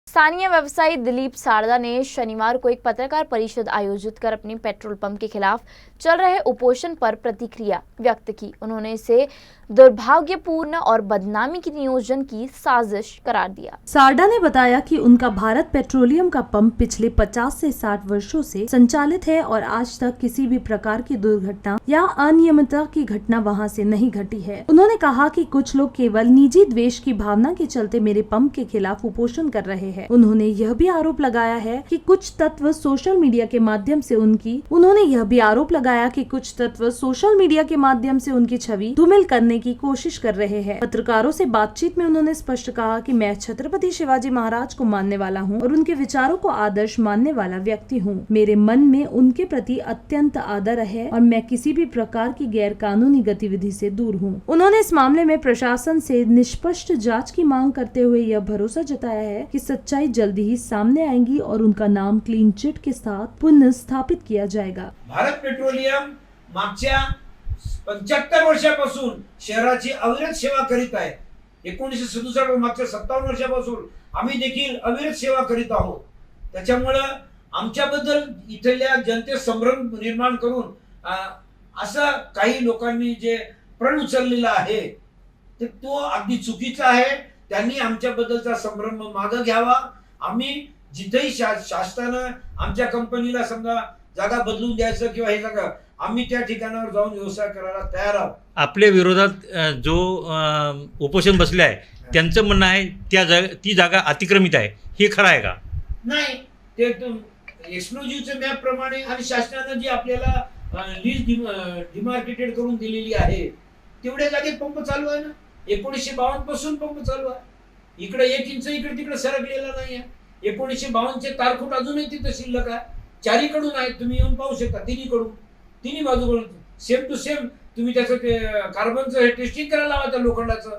स्थानीय व्यवसायी दिलीप सारदा ने शनिवार को एक पत्रकार परिषद आयोजित कर अपने पेट्रोल पंप के खिलाफ चल रहे उपोषण पर प्रतिक्रिया व्यक्त की। उन्होंने इसे दुर्भाग्यपूर्ण और बदनामी की नियोजन की साजिश करार दिया। सारदा ने बताया कि उनका भारत पेट्रोलियम का पंप पिछले 50 से 60 वर्षों से संचालित है और आज तक किसी भी प्रकार की दुर्घटना या अनियमितता की घटना वहां से नहीं घटी है। उन्होंने कहा कि कुछ लोग केवल निजी द्वेष की भावना के चलते मेरे पंप के खिलाफ उपोषण कर रहे हैं। उन्होंने यह भी आरोप लगाया है कि कुछ तत्व सोशल मीडिया के माध्यम से उनकी छवि धूमिल करने की कोशिश कर रहे हैं। पत्रकारों से बातचीत में उन्होंने स्पष्ट कहा कि मैं छत्रपति शिवाजी महाराज को मानने वाला हूं और उनके विचारों को आदर्श मानने वाला व्यक्ति हूं। मेरे मन में उनके प्रति अत्यंत आदर है और मैं किसी भी प्रकार की गैर कानूनी गतिविधि से दूर हूं। उन्होंने इस मामले में प्रशासन से निष्पक्ष जांच की मांग करते हुए यह भरोसा जताया है कि सच्चाई जल्दी ही सामने आएगी और उनका नाम क्लीन चिट के साथ पुनः स्थापित किया जाएगा। भारत पेट्रोलियम मागच्या 75 वर्षापासून शहराची अविरत सेवा करीत आहे। 1967 मागच्या 57 वर्षापासून आम्ही देखील अविरत सेवा करीत आहोत। त्याच्यामुळे आमच्याबद्दल इथल्या जनतेत संभ्रम निर्माण करून असं काही लोकांनी जे प्रण उचललेला आहे ते तो अगदी चुकीचा आहे। त्यांनी आमच्याबद्दलचा संभ्रम मागे घ्यावा। आम्ही जिथेही शासनाने आमच्या कंपनीला समजा जागा बदलून द्यायचं किंवा हे जागा आम्ही त्या ठिकाणावर जाऊन व्यवसाय करायला तयार आहोत। आपल्या विरोधात जो उपोषण बसले आहे त्यांचं म्हणणं आहे ती जागा अतिक्रमित आहे, हे खरं आहे का? नाही, ते एक्सक्लुझिव्हच्या मॅप प्रमाणे आणि शासनाने जी आपल्याला लीज डिमार्केटेड करून दिलेली आहे तेवढ्या जागेत पंप चालू आहे ना। 1952 पासून पंप चालू आहे। इकडे 1 इंच इकडे तिकडे सरकलेला नाही आहे। 1952 चे तारखूट अजूनही तिथे शिल्लक आहे। चारीकडून आहे, तुम्ही येऊन पाहू शकता। तिन्ही बाजूकडून सेम टू सेम तुम्ही त्याचं कार्बनचं टेस्टिंग करायला लावा त्या लोखंडाचं।